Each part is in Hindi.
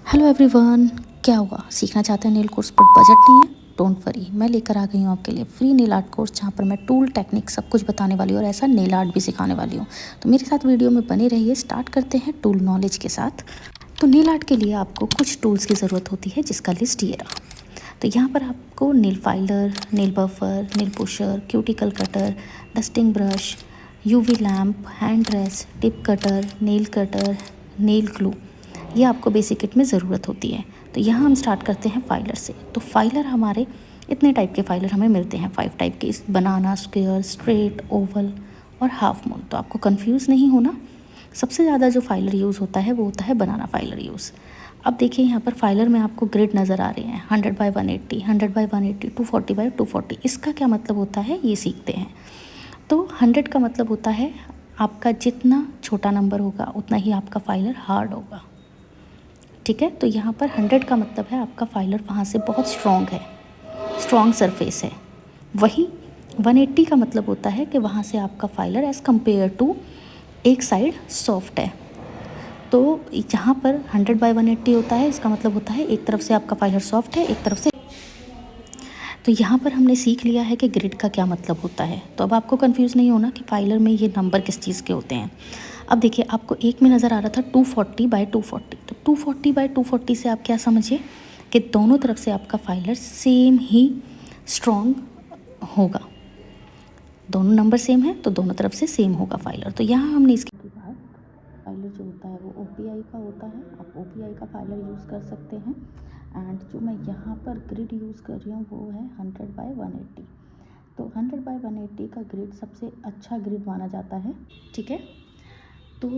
Hello everyone. क्या हुआ, सीखना चाहते हैं नेल कोर्स बट बजट नहीं है? डोंट वरी, मैं लेकर आ गई हूँ आपके लिए फ्री नेल आर्ट कोर्स, जहाँ पर मैं टूल टेक्निक सब कुछ बताने वाली हूँ और ऐसा नेल आर्ट भी सिखाने वाली हूँ। तो मेरे साथ वीडियो में बने रहिए। स्टार्ट करते हैं टूल नॉलेज के साथ। तो नेल आर्ट के लिए आपको कुछ टूल्स की ज़रूरत होती है, जिसका लिस्ट ये रहा। तो यहाँ पर आपको nail filer, nail buffer, nail pusher, cuticle cutter, dusting brush, UV lamp, hand rest, tip cutter, nail glue, ये आपको बेसिक किट में ज़रूरत होती है। तो यहाँ हम स्टार्ट करते हैं फाइलर से। तो फाइलर हमारे इतने टाइप के फाइलर हमें मिलते हैं, 5 टाइप के, बनाना, स्क्वायर, स्ट्रेट, ओवल और हाफ मून। तो आपको कंफ्यूज नहीं होना। सबसे ज़्यादा जो फाइलर यूज़ होता है वो होता है बनाना फाइलर यूज़। अब देखिए यहाँ पर फाइलर में आपको ग्रिड नज़र आ रहे हैं, 100x180, 100x180, 240x240। इसका क्या मतलब होता है ये सीखते हैं। तो 100 का मतलब होता है आपका जितना छोटा नंबर होगा उतना ही आपका फाइलर हार्ड होगा। ठीक है, तो यहाँ पर 100 का मतलब है आपका फाइलर वहाँ से बहुत स्ट्रॉन्ग है, स्ट्रॉन्ग सरफेस है। वही 180 का मतलब होता है कि वहाँ से आपका फाइलर एज़ कम्पेयर टू एक साइड सॉफ्ट है। तो जहाँ पर 100x180 होता है, इसका मतलब होता है एक तरफ से आपका फाइलर सॉफ्ट है, एक तरफ से। तो यहाँ पर हमने सीख लिया है कि ग्रिड का क्या मतलब होता है। तो अब आपको कंफ्यूज नहीं होना कि फाइलर में ये नंबर किस चीज़ के होते हैं। अब देखिए, आपको एक में नज़र आ रहा था 240x240। तो 240x240 से आप क्या समझिए कि दोनों तरफ से आपका फाइलर सेम ही स्ट्रॉन्ग होगा। दोनों नंबर सेम है तो दोनों तरफ से सेम होगा फाइलर। तो यहाँ हमने इसके बाद फाइलर जो होता है वो OPI का होता है। आप OPI का फाइलर यूज़ कर सकते हैं। एंड जो मैं यहाँ पर ग्रिड यूज़ कर रही हूँ वो है 100x180। तो 100x180 का ग्रिड सबसे अच्छा ग्रिड माना जाता है। ठीक है, तो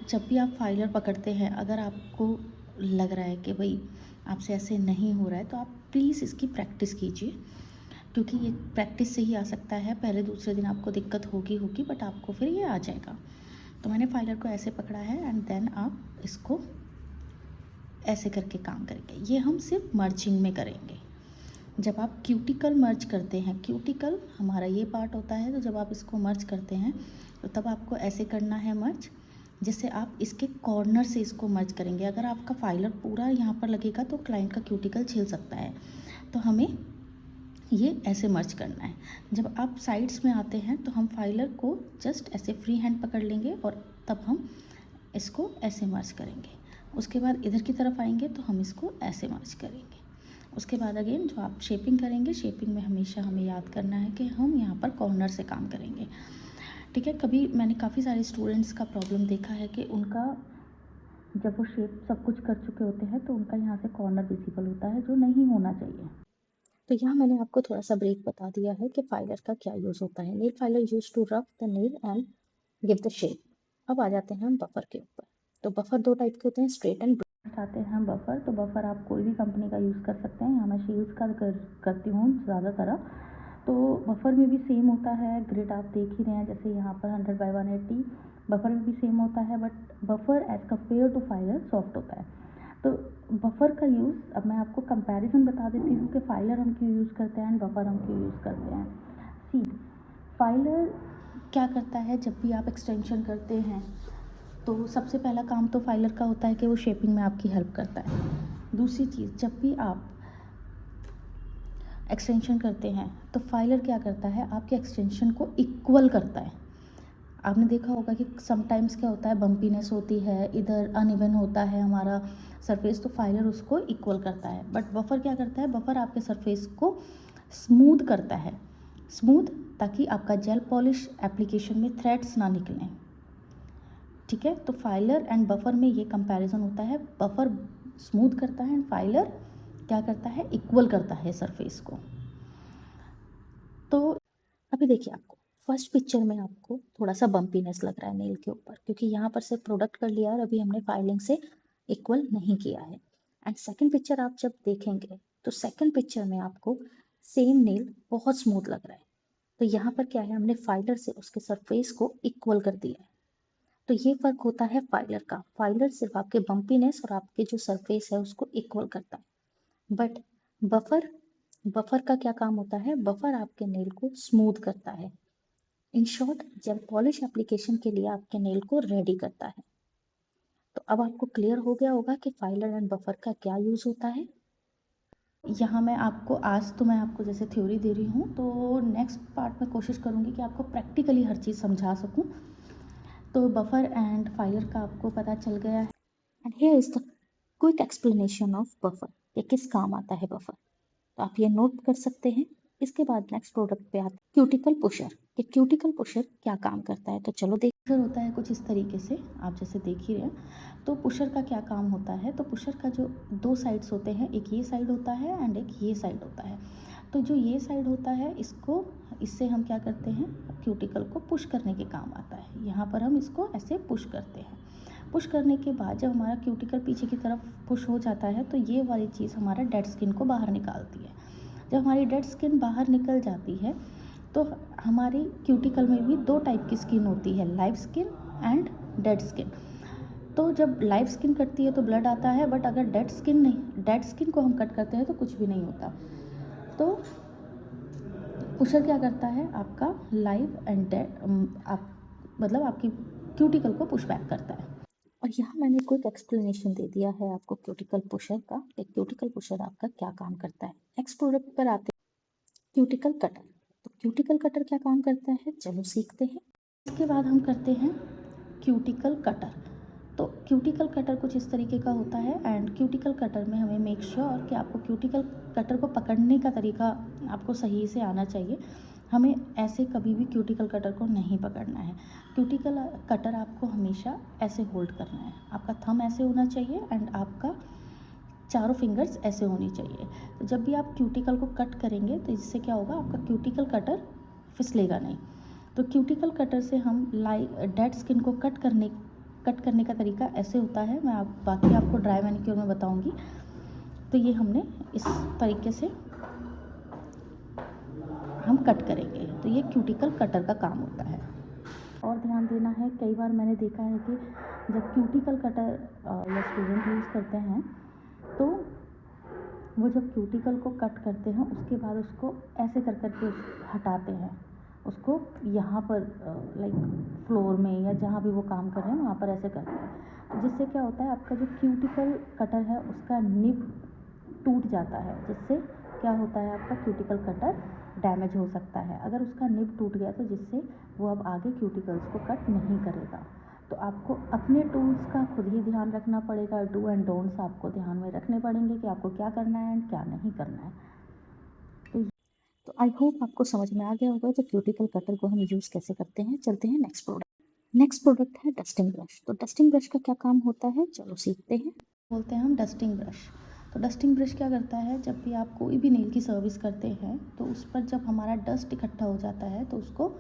जब भी आप फाइलर पकड़ते हैं, अगर आपको लग रहा है कि भाई आपसे ऐसे नहीं हो रहा है, तो आप प्लीज़ इसकी प्रैक्टिस कीजिए, क्योंकि ये प्रैक्टिस से ही आ सकता है। पहले दूसरे दिन आपको दिक्कत होगी बट आपको फिर ये आ जाएगा। तो मैंने फाइलर को ऐसे पकड़ा है एंड देन आप इसको ऐसे करके काम करेंगे। ये हम सिर्फ मर्जिंग में करेंगे। जब आप क्यूटिकल मर्ज करते हैं, क्यूटिकल हमारा ये पार्ट होता है, तो जब आप इसको मर्ज करते हैं तो तब आपको ऐसे करना है मर्ज, जिससे आप इसके कॉर्नर से इसको मर्ज करेंगे। अगर आपका फाइलर पूरा यहाँ पर लगेगा तो क्लाइंट का क्यूटिकल छिल सकता है। तो हमें ये ऐसे मर्ज करना है। जब आप साइड्स में आते हैं तो हम फाइलर को जस्ट ऐसे फ्री हैंड पकड़ लेंगे और तब हम इसको ऐसे मर्ज करेंगे। उसके बाद इधर की तरफ आएंगे तो हम इसको ऐसे मर्ज करेंगे। उसके बाद अगेन जो आप शेपिंग करेंगे, शेपिंग में हमेशा हमें याद करना है कि हम यहाँ पर कॉर्नर से काम करेंगे। ठीक है, कभी मैंने काफ़ी सारे स्टूडेंट्स का प्रॉब्लम देखा है कि उनका जब वो शेप सब कुछ कर चुके होते हैं तो उनका यहाँ से कॉर्नर विजिबल होता है, जो नहीं होना चाहिए। तो यहाँ मैंने आपको थोड़ा सा ब्रेक बता दिया है कि फाइलर का क्या यूज़ होता है। Nail filer use to rough the nail and give the shape. अब आ जाते हैं हम बफर के ऊपर। तो बफर दो टाइप के होते हैं, स्ट्रेट एंड ब्रॉड। आते हैं हम बफर। तो बफर आप कोई भी कंपनी का यूज़ कर सकते हैं। यहाँ मैं शील्स का करती हूँ ज़्यादातर। तो बफर में भी सेम होता है, ग्रिड आप देख ही रहे हैं। जैसे यहाँ पर 100x180 बफर में भी सेम होता है, but buffer as compare to filer soft होता है। तो बफर का यूज़ अब मैं आपको कंपैरिजन बता देती हूँ कि फाइलर हम क्यों यूज़ करते हैं एंड बफर हम क्यों यूज़ करते हैं। सी, फाइलर क्या करता है, जब भी आप एक्सटेंशन करते हैं तो सबसे पहला काम तो फाइलर का होता है कि वो शेपिंग में आपकी हेल्प करता है। दूसरी चीज़, जब भी आप एक्सटेंशन करते हैं तो फाइलर क्या करता है, आपके एक्सटेंशन को इक्वल करता है। आपने देखा होगा कि समटाइम्स क्या होता है, बम्पीनेस होती है, इधर अनइवन होता है हमारा सरफेस, तो फाइलर उसको इक्वल करता है। बट बफर क्या करता है, बफर आपके सरफेस को स्मूथ करता है, स्मूथ, ताकि आपका जेल पॉलिश एप्लीकेशन में थ्रेड्स ना निकलें। ठीक है, तो फाइलर एंड बफर में ये कंपैरिजन होता है। बफर स्मूथ करता है एंड फाइलर क्या करता है, इक्वल करता है सरफेस को। तो अभी देखिए, आपको फर्स्ट पिक्चर में आपको थोड़ा सा बम्पीनेस लग रहा है नेल के ऊपर, क्योंकि यहाँ पर से प्रोडक्ट कर लिया और अभी हमने फाइलिंग से इक्वल नहीं किया है। एंड सेकंड पिक्चर आप जब देखेंगे तो सेकंड पिक्चर में आपको सेम नेल बहुत स्मूथ लग रहा है। तो यहाँ पर क्या है, हमने फाइलर से उसके सरफेस को इक्वल कर दिया है। तो ये फर्क होता है फाइलर का। फाइलर सिर्फ आपके बम्पीनेस और आपके जो सरफेस है उसको इक्वल करता है, बट बफर बफर का क्या काम होता है, बफर आपके नेल को स्मूथ करता है। In short, gel polish application के लिए आपके नेल को रेडी करता है। तो अब आपको क्लियर हो गया होगा कि फाइलर एंड बफर का क्या यूज़ होता है। यहाँ मैं आपको आज तो मैं आपको जैसे थ्योरी दे रही हूँ, तो नेक्स्ट पार्ट में कोशिश करूँगी कि आपको प्रैक्टिकली हर चीज़ समझा सकूँ। तो बफर एंड फाइलर का आपको पता चल गया है। And here is the quick explanation of buffer, ये किस काम आता है बफर, तो आप ये नोट कर सकते हैं। इसके बाद नेक्स्ट प्रोडक्ट पे आते हैं क्यूटिकल पुशर, कि क्यूटिकल पुशर क्या काम करता है। तो चलो देख, पुशर होता है कुछ इस तरीके से, आप जैसे देख ही रहे हैं। तो पुशर का क्या काम होता है, तो पुशर का जो दो साइड्स होते हैं, एक ये साइड होता है एंड एक ये साइड होता है। तो जो ये साइड होता है इससे हम क्या करते हैं, क्यूटिकल को पुश करने के काम आता है। यहाँ पर हम इसको ऐसे पुश करते हैं। पुश करने के बाद जब हमारा क्यूटिकल पीछे की तरफ पुश हो जाता है, तो ये वाली चीज़ हमारा डेड स्किन को बाहर निकालती है। जब हमारी डेड स्किन बाहर निकल जाती है, तो हमारी क्यूटिकल में भी दो टाइप की स्किन होती है, live skin and dead skin. तो जब लाइव स्किन कटती है तो ब्लड आता है, बट अगर डेड स्किन को हम कट करते हैं तो कुछ भी नहीं होता। तो पुशर क्या करता है, आपका लाइव एंड डेड आप मतलब आपकी क्यूटिकल को पुश बैक करता है। और यहाँ मैंने क्विक एक्सप्लेनेशन दे दिया है आपको क्यूटिकल पुशर का, कि क्यूटिकल पुशर आपका क्या काम करता है। नेक्स्ट प्रोडक्ट पर आते हैं क्यूटिकल कटर। तो क्यूटिकल कटर क्या काम करता है, चलो सीखते हैं। इसके बाद हम करते हैं क्यूटिकल कटर। तो क्यूटिकल कटर कुछ इस तरीके का होता है, एंड क्यूटिकल कटर में हमें मेक श्योर कि आपको क्यूटिकल कटर को पकड़ने का तरीका आपको सही से आना चाहिए। हमें ऐसे कभी भी क्यूटिकल कटर को नहीं पकड़ना है। क्यूटिकल कटर आपको हमेशा ऐसे होल्ड करना है, आपका थंब ऐसे होना चाहिए एंड आपका चारों फिंगर्स ऐसे होनी चाहिए। तो जब भी आप क्यूटिकल को कट करेंगे तो इससे क्या होगा, आपका क्यूटिकल कटर फिसलेगा नहीं। तो क्यूटिकल कटर से हम डेड स्किन को कट करने का तरीका ऐसे होता है। मैं बाकी आपको ड्राई मैनिक्योर में बताऊंगी। तो ये हमने इस तरीके से हम कट करेंगे, तो ये क्यूटिकल कटर का काम होता है। और ध्यान देना है, कई बार मैंने देखा है कि जब क्यूटिकल कटर या स्टूडेंट यूज़ करते हैं, तो वो जब क्यूटिकल को कट करते हैं उसके बाद उसको ऐसे कर के हटाते हैं, उसको यहाँ पर लाइक फ्लोर में या जहाँ भी वो काम कर रहे हैं वहाँ पर ऐसे करते हैं। तो जिससे क्या होता है, आपका जो क्यूटिकल कटर है उसका निब टूट जाता है, जिससे क्या होता है, आपका क्यूटिकल कटर डैमेज हो सकता है। अगर उसका निब टूट गया तो जिससे वो अब आगे क्यूटिकल्स को कट नहीं करेगा। तो आपको अपने टूल्स का खुद ही ध्यान रखना पड़ेगा। डू एंड डोंट्स आपको ध्यान में रखने पड़ेंगे कि आपको क्या करना है एंड क्या नहीं करना है। तो आई होप आपको समझ में आ गया होगा तो क्यूटिकल कटर को हम यूज़ कैसे करते हैं। चलते हैं नेक्स्ट प्रोडक्ट। नेक्स्ट प्रोडक्ट है डस्टिंग ब्रश। तो डस्टिंग ब्रश का क्या काम होता है, चलो सीखते हैं। बोलते हैं हम डस्टिंग ब्रश। तो डस्टिंग ब्रश क्या करता है, जब भी आप कोई भी नेल की सर्विस करते हैं तो उस पर जब हमारा डस्ट इकट्ठा हो जाता है तो उसको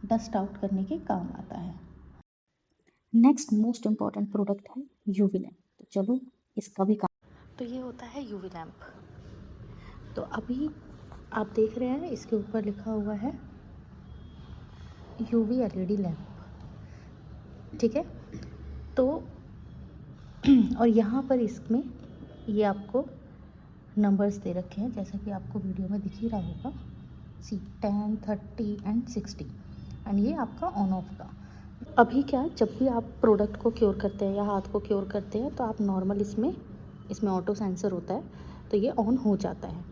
डस्ट आउट करने के काम आता है। नेक्स्ट मोस्ट इम्पॉर्टेंट प्रोडक्ट है यूवी लैम्प। तो चलो इसका भी काम, तो ये होता है यूवी लैम्प। तो अभी आप देख रहे हैं इसके ऊपर लिखा हुआ है यूवी एलईडी लैम्प, ठीक है। तो और यहाँ पर इसमें ये आपको नंबर्स दे रखे हैं, जैसा कि आपको वीडियो में दिख ही रहा होगा, सी 10, 30 एंड 60, एंड ये आपका ऑन ऑफ का। अभी क्या, जब भी आप प्रोडक्ट को क्योर करते हैं या हाथ को क्योर करते हैं तो आप नॉर्मल इसमें ऑटो सेंसर होता है, तो ये ऑन हो जाता है।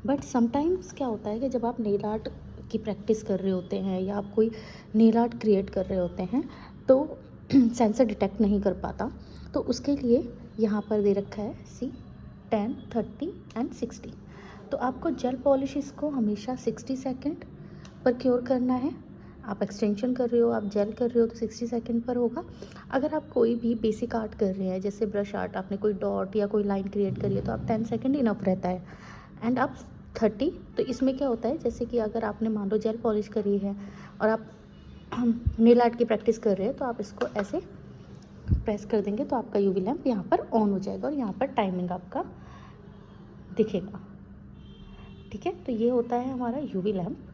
बट समटाइम्स क्या होता है कि जब आप नेल आर्ट की प्रैक्टिस कर रहे होते हैं या आप कोई नेल आर्ट क्रिएट कर रहे होते हैं तो सेंसर डिटेक्ट नहीं कर पाता, तो उसके लिए यहाँ पर दे रखा है सी 10, 30 एंड 60। तो आपको जेल पॉलिश को हमेशा 60 सेकेंड पर क्योर करना है। आप एक्सटेंशन कर रहे हो, आप जेल कर रहे हो तो 60 सेकेंड पर होगा। अगर आप कोई भी बेसिक आर्ट कर रहे हैं, जैसे ब्रश आर्ट, आपने कोई डॉट या कोई लाइन क्रिएट करी है तो आप 10 सेकेंड इनफ रहता है। एंड आप 30, तो इसमें क्या होता है, जैसे कि अगर आपने मान लो जेल पॉलिश करी है और आप नेल आर्ट की प्रैक्टिस कर रहे हैं तो आप इसको ऐसे प्रेस कर देंगे तो आपका यूवी लैम्प यहाँ पर ऑन हो जाएगा और यहाँ पर टाइमिंग आपका दिखेगा, ठीक है। तो ये होता है हमारा यूवी लैम्प।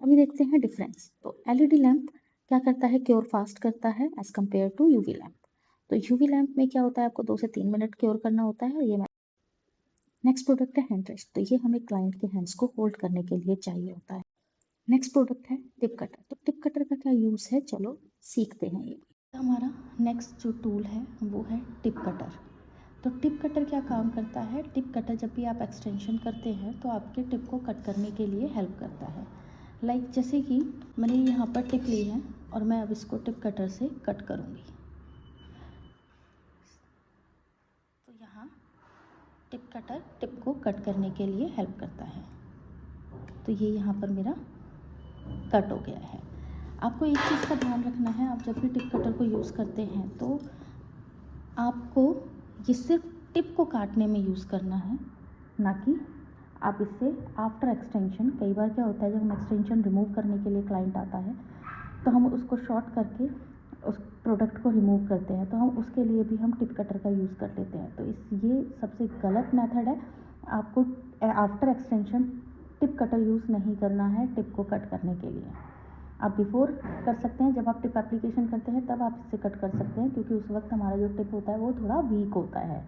अभी देखते हैं डिफरेंस। तो एलईडी लैम्प क्या करता है, क्योर फास्ट करता है as compare to UV lamp. तो यूवी लैम्प में क्या होता है, आपको 2 से 3 मिनट क्योर करना होता है। और ये नेक्स्ट प्रोडक्ट है हैंड रेस्ट। तो ये हमें क्लाइंट के हैंड्स को होल्ड करने के लिए चाहिए होता है। नेक्स्ट प्रोडक्ट है टिप कटर। तो टिप कटर का क्या यूज़ है, चलो सीखते हैं। ये हमारा नेक्स्ट जो टूल है वो है टिप कटर। तो टिप कटर क्या काम करता है? टिप कटर जब भी आप एक्सटेंशन करते हैं तो आपके टिप को कट करने के लिए हेल्प करता है। लाइक जैसे कि मैंने यहाँ पर टिप ली है और मैं अब इसको टिप कटर से कट करूँगी। तो यहाँ टिप कटर टिप को कट करने के लिए हेल्प करता है। तो ये यहाँ पर मेरा कट हो गया है। आपको एक चीज़ का ध्यान रखना है, आप जब भी टिप कटर को यूज़ करते हैं तो आपको ये सिर्फ टिप को काटने में यूज़ करना है, ना कि आप इससे आफ्टर एक्सटेंशन, कई बार क्या होता है जब हम एक्सटेंशन रिमूव करने के लिए क्लाइंट आता है तो हम उसको शॉर्ट करके उस प्रोडक्ट को रिमूव करते हैं, तो हम उसके लिए भी हम टिप कटर का यूज़ कर लेते हैं। तो ये सबसे गलत मेथड है। आपको after extension tip cutter use नहीं करना है टिप को कट करने के लिए। आप बिफोर कर सकते हैं, जब आप टिप एप्लीकेशन करते हैं तब आप इससे कट कर सकते हैं, क्योंकि उस वक्त हमारा जो टिप होता है वो थोड़ा वीक होता है।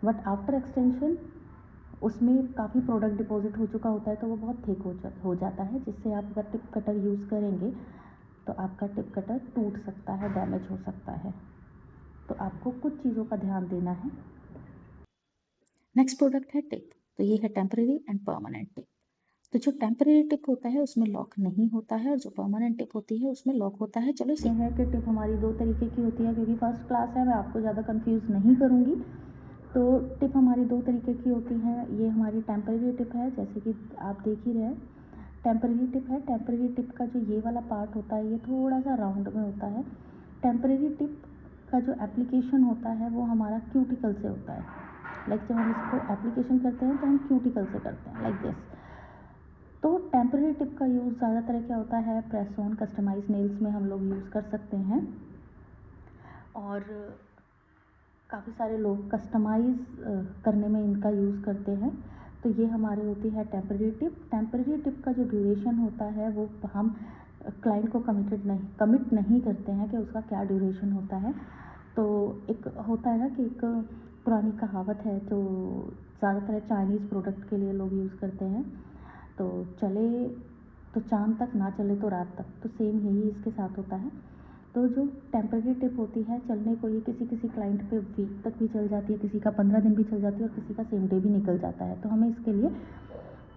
बट आफ्टर एक्सटेंशन उसमें काफ़ी प्रोडक्ट डिपॉजिट हो चुका होता है तो वो बहुत थिक हो जाता है, जिससे आप अगर टिप कटर यूज़ करेंगे तो आपका टिप कटर टूट सकता है, डैमेज हो सकता है। तो आपको कुछ चीज़ों का ध्यान देना है। नेक्स्ट प्रोडक्ट है टिप। तो ये है टेम्परेरी एंड परमानेंट टिप। तो जो टेम्परेरी टिप होता है उसमें लॉक नहीं होता है और जो परमानेंट टिप होती है उसमें लॉक होता है। चलो ये है कि टिप हमारी दो तरीके की होती है, क्योंकि फर्स्ट क्लास है मैं आपको ज़्यादा कंफ्यूज नहीं करूँगी। तो टिप हमारी दो तरीके की होती है। ये हमारी टेम्परेरी टिप है, जैसे कि आप देख ही रहे हैं टेम्परेरी टिप है। टेम्परेरी टिप का जो ये वाला पार्ट होता है ये थोड़ा सा राउंड में होता है। टेम्परेरी टिप का जो एप्लीकेशन होता है वो हमारा क्यूटिकल से होता है। लाइक जब हम इसको एप्लीकेशन करते हैं तो हम क्यूटिकल से करते हैं, लाइक दिस। तो टेम्परेरी टिप का यूज़ ज़्यादातर क्या होता है, प्रेस ऑन कस्टमाइज नेल्स में हम लोग यूज़ कर सकते हैं, और काफ़ी सारे लोग कस्टमाइज़ करने में इनका यूज़ करते हैं। तो ये हमारी होती है टेम्परेरी टिप। टेम्परेरी टिप का जो ड्यूरेशन होता है वो हम क्लाइंट को कमिट नहीं करते हैं कि उसका क्या ड्यूरेशन होता है। तो एक होता है ना कि एक पुरानी कहावत है जो ज़्यादातर चाइनीज़ प्रोडक्ट के लिए लोग यूज़ करते हैं, तो चले तो चाँद तक, ना चले तो रात तक। तो सेम यही इसके साथ होता है। तो जो टेम्परेरी टिप होती है चलने को ये किसी क्लाइंट पे वीक तक भी चल जाती है, किसी का 15 दिन भी चल जाती है और किसी का सेम डे भी निकल जाता है। तो हमें इसके लिए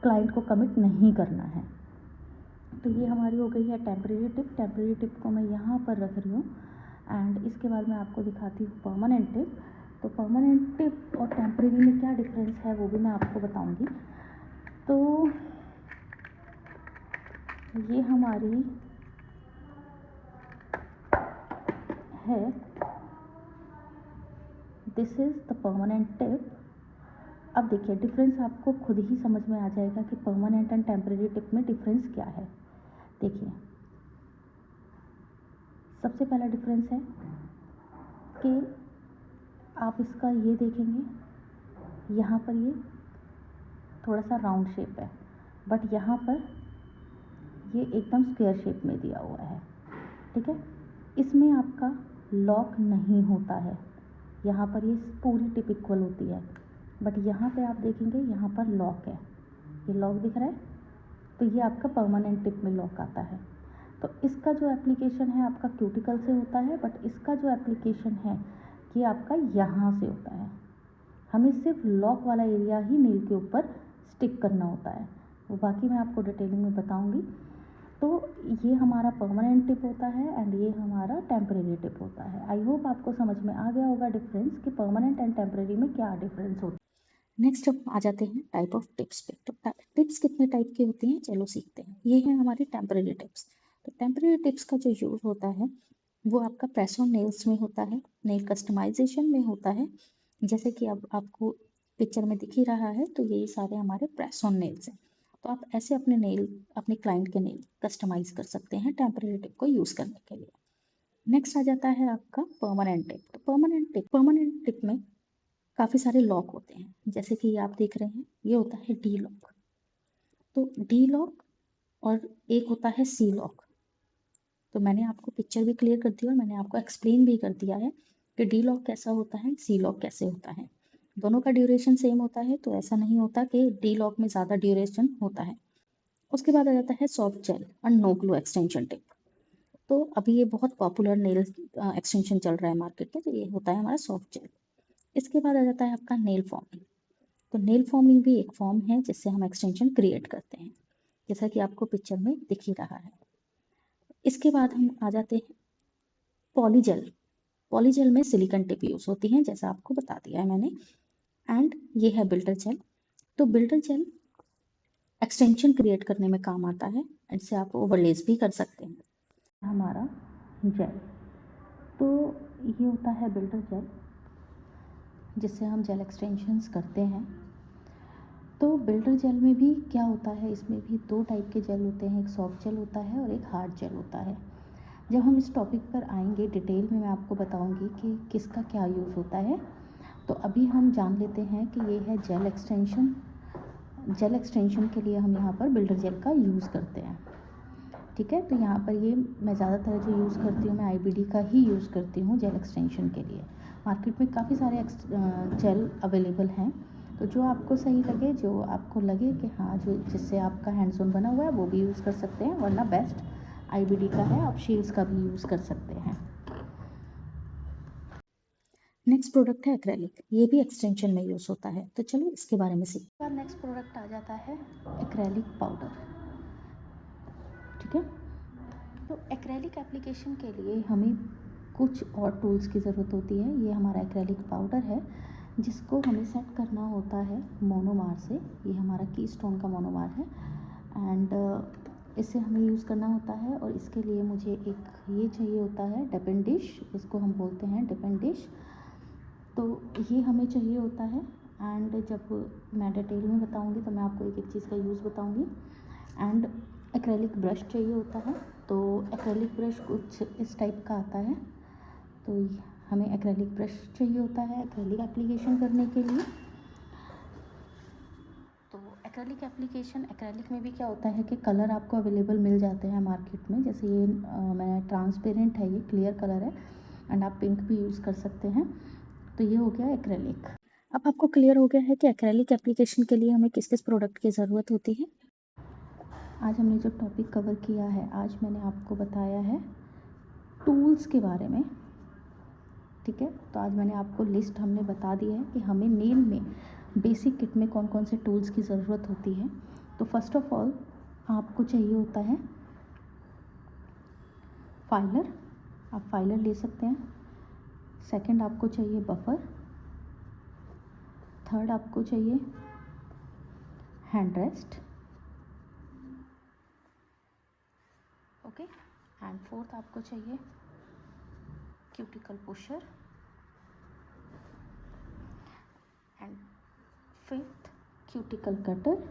क्लाइंट को कमिट नहीं करना है। तो ये हमारी हो गई है टेम्परेरी टिप। टेम्परेरी टिप को मैं यहाँ पर रख रही हूँ एंड इसके बाद मैं आपको दिखाती हूँ परमानेंट टिप। तो परमानेंट टिप और टेम्परेरी में क्या डिफरेंस है वो भी मैं आपको बताऊँगी। तो ये हमारी है, this is the permanent tip. अब देखिए डिफरेंस आपको खुद ही समझ में आ जाएगा कि परमानेंट एंड टेम्परेरी टिप में डिफरेंस क्या है। देखिए सबसे पहला डिफरेंस है कि आप इसका ये देखेंगे, यहाँ पर ये थोड़ा सा राउंड शेप है, बट यहाँ पर ये एकदम स्क्वायर शेप में दिया हुआ है, ठीक है। इसमें आपका लॉक नहीं होता है, यहाँ पर ये पूरी टिप इक्वल होती है, बट यहाँ पे आप देखेंगे यहाँ पर लॉक है, ये लॉक दिख रहा है, तो ये आपका परमानेंट टिप में लॉक आता है। तो इसका जो एप्लीकेशन है आपका क्यूटिकल से होता है, बट इसका जो एप्लीकेशन है ये आपका यहाँ से होता है। हमें सिर्फ लॉक वाला एरिया ही नेल के ऊपर स्टिक करना होता है, वो बाकी मैं आपको डिटेलिंग में बताऊंगी। तो ये हमारा परमानेंट टिप होता है एंड ये हमारा टेम्परेरी टिप होता है। आई होप आपको समझ में आ गया होगा डिफरेंस कि परमानेंट एंड टेम्परेरी में क्या डिफरेंस होता है। नेक्स्ट अब आ जाते हैं टाइप ऑफ टिप्स पे। तो टिप्स कितने टाइप की होती हैं चलो सीखते हैं। ये है हमारी टेम्परेरी टिप्स। तो टेम्परेरी टिप्स का जो यूज़ होता है वो आपका प्रेस ऑन नेल्स में होता है, नेल कस्टमाइजेशन में होता है। जैसे कि अब आपको पिक्चर में दिख ही रहा है, तो यही सारे हमारे प्रेस ऑन नेल्स हैं। तो आप ऐसे अपने नेल, अपने क्लाइंट के नेल कस्टमाइज कर सकते हैं टेम्परेरी टिप को यूज़ करने के लिए। नेक्स्ट आ जाता है आपका परमानेंट टिप। तो परमानेंट टिप में काफ़ी सारे लॉक होते हैं, जैसे कि ये आप देख रहे हैं, ये होता है डी लॉक। तो डी लॉक और एक होता है सी लॉक। तो मैंने आपको पिक्चर भी क्लियर कर दी और मैंने आपको एक्सप्लेन भी कर दिया है कि डी लॉक कैसा होता है, सी लॉक कैसे होता है। दोनों का ड्यूरेशन सेम होता है, तो ऐसा नहीं होता कि डी लॉक में ज़्यादा ड्यूरेशन होता है। उसके बाद आ जाता है सॉफ्ट जेल और नो ग्लू एक्सटेंशन टिप। तो अभी ये बहुत पॉपुलर नेल एक्सटेंशन चल रहा है मार्केट में, तो ये होता है हमारा सॉफ्ट जेल। इसके बाद आ जाता है आपका नेल फॉर्मिंग। तो नेल फॉर्मिंग भी एक फॉर्म है जिससे हम एक्सटेंशन क्रिएट करते हैं, जैसा कि आपको पिक्चर में दिख ही रहा है। इसके बाद हम आ जाते हैं पॉलीजेल। पॉलीजेल में सिलिकॉन टिप यूज़ होती है, जैसा आपको बता दिया है मैंने। एंड ये है बिल्डर जेल। तो बिल्डर जेल एक्सटेंशन क्रिएट करने में काम आता है, इससे आप ओवरलेस भी कर सकते हैं। हमारा जेल, तो ये होता है बिल्डर जेल, जिससे हम जेल एक्सटेंशंस करते हैं। तो बिल्डर जेल में भी क्या होता है, इसमें भी दो टाइप के जेल होते हैं, एक सॉफ्ट जेल होता है और एक हार्ड जेल होता है। जब हम इस टॉपिक पर आएंगे डिटेल में मैं आपको बताऊंगी कि किसका क्या यूज़ होता है। तो अभी हम जान लेते हैं कि ये है जेल एक्सटेंशन। जेल एक्सटेंशन के लिए हम यहाँ पर बिल्डर जेल का यूज़ करते हैं, ठीक है। तो यहाँ पर ये मैं ज़्यादातर जो यूज़ करती हूँ, मैं आईबीडी का ही यूज़ करती हूँ जेल एक्सटेंशन के लिए। मार्केट में काफ़ी सारे जेल अवेलेबल हैं, तो जो आपको सही लगे, जो आपको लगे कि हाँ जो जिससे आपका हैंड्स ऑन बना हुआ है, वो भी यूज़ कर सकते हैं, वरना बेस्ट आईबीडी का है, आप शील्ड्स का भी यूज़ कर सकते हैं। नेक्स्ट प्रोडक्ट है एक्रेलिक। ये भी एक्सटेंशन में यूज़ होता है, तो चलो इसके बारे में सीखते हैं। नेक्स्ट प्रोडक्ट आ जाता है एक्रेलिक पाउडर, ठीक है। तो एक्रेलिक एप्लीकेशन के लिए हमें कुछ और टूल्स की ज़रूरत होती है। ये हमारा एक्रेलिक पाउडर है, जिसको हमें सेट करना होता है मोनोमार से। ये हमारा कीस्टोन का मोनोमार है एंड इसे हमें यूज़ करना होता है। और इसके लिए मुझे एक ये चाहिए होता है डिपेंड डिश, इसको हम बोलते हैं डिपेंड डिश। तो ये हमें चाहिए होता है एंड जब मैं डिटेल में बताऊंगी तो मैं आपको एक एक चीज़ का यूज़ बताऊंगी। एंड एक्रेलिक ब्रश चाहिए होता है। तो एक्रेलिक ब्रश कुछ इस टाइप का आता है। तो हमें एक्रेलिक ब्रश चाहिए होता है एक्रेलिक एप्लीकेशन करने के लिए। तो एक्रेलिक एप्लीकेशन, एक्रेलिक में भी क्या होता है कि कलर आपको अवेलेबल मिल जाते हैं मार्केट में। जैसे ये मैं ट्रांसपेरेंट है, ये क्लियर कलर है एंड आप पिंक भी यूज़ कर सकते हैं। तो ये हो गया एक्रेलिक। अब आपको क्लियर हो गया है कि एक्रेलिक एप्लीकेशन के लिए हमें किस किस प्रोडक्ट की ज़रूरत होती है। आज हमने जो टॉपिक कवर किया है, आज मैंने आपको बताया है टूल्स के बारे में, ठीक है। तो आज मैंने आपको लिस्ट हमने बता दी है कि हमें नेल में बेसिक किट में कौन कौन से टूल्स की ज़रूरत होती है। तो फर्स्ट ऑफ ऑल आपको चाहिए होता है फाइलर, आप फाइलर ले सकते हैं। सेकंड आपको चाहिए बफर। थर्ड आपको चाहिए hand rest, okay. And fourth आपको चाहिए cuticle pusher and fifth cuticle cutter,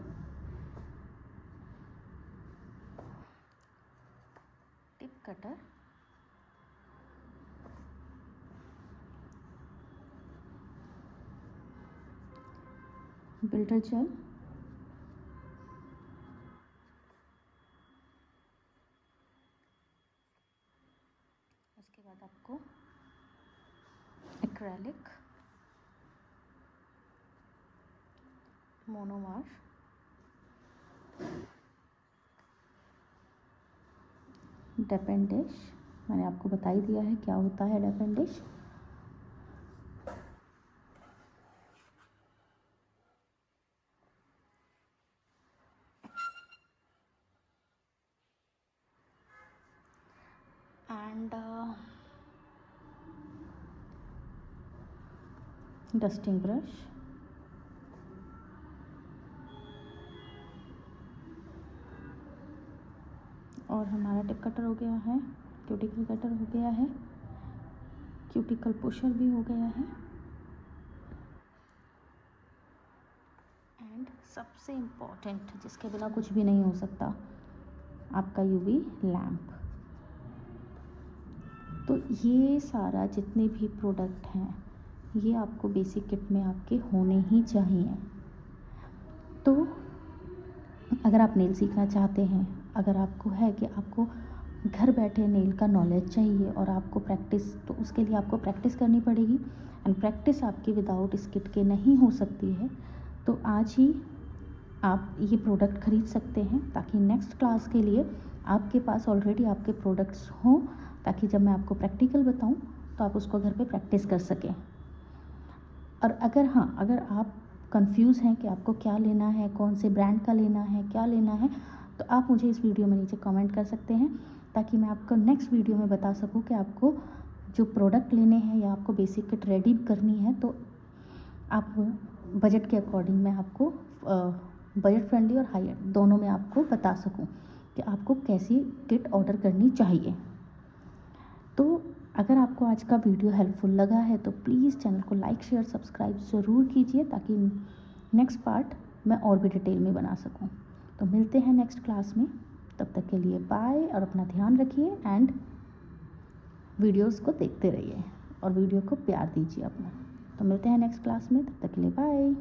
tip cutter, builder gel, उसके बाद आपको एक्रेलिक, मोनोमार, डेपेंड डिश, मैंने आपको बता ही दिया है क्या होता है depend dish. And dusting brush, और हमारा टिप कटर हो गया है, क्यूटिकल कटर हो गया है, क्यूटिकल पुशर भी हो गया है, एंड सबसे इम्पॉर्टेंट जिसके बिना कुछ भी नहीं हो सकता, आपका यूवी लैम्प। तो ये सारा जितने भी प्रोडक्ट हैं, ये आपको बेसिक किट में आपके होने ही चाहिए। तो अगर आप नेल सीखना चाहते हैं, अगर आपको है कि आपको घर बैठे नेल का नॉलेज चाहिए और आपको प्रैक्टिस, तो उसके लिए आपको प्रैक्टिस करनी पड़ेगी एंड प्रैक्टिस आपकी विदाउट इस किट के नहीं हो सकती है। तो आज ही आप ये प्रोडक्ट ख़रीद सकते हैं ताकि नेक्स्ट क्लास के लिए आपके पास ऑलरेडी आपके प्रोडक्ट्स हों, ताकि जब मैं आपको प्रैक्टिकल बताऊं तो आप उसको घर पे प्रैक्टिस कर सकें। और अगर आप कंफ्यूज हैं कि आपको क्या लेना है, कौन से ब्रांड का लेना है, क्या लेना है, तो आप मुझे इस वीडियो में नीचे कमेंट कर सकते हैं, ताकि मैं आपको नेक्स्ट वीडियो में बता सकूं कि आपको जो प्रोडक्ट लेने हैं या आपको बेसिक किट रेडी करनी है, तो आप बजट के अकॉर्डिंग मैं आपको बजट फ्रेंडली और हाई एंड दोनों में आपको बता सकूं कि आपको कैसी किट ऑर्डर करनी चाहिए। तो अगर आपको आज का वीडियो हेल्पफुल लगा है तो प्लीज़ चैनल को लाइक शेयर सब्सक्राइब ज़रूर कीजिए, ताकि नेक्स्ट पार्ट मैं और भी डिटेल में बना सकूं। तो मिलते हैं नेक्स्ट क्लास में, तब तक के लिए बाय, और अपना ध्यान रखिए एंड वीडियोस को देखते रहिए और वीडियो को प्यार दीजिए अपना। तो मिलते हैं नेक्स्ट क्लास में, तब तक के लिए बाय।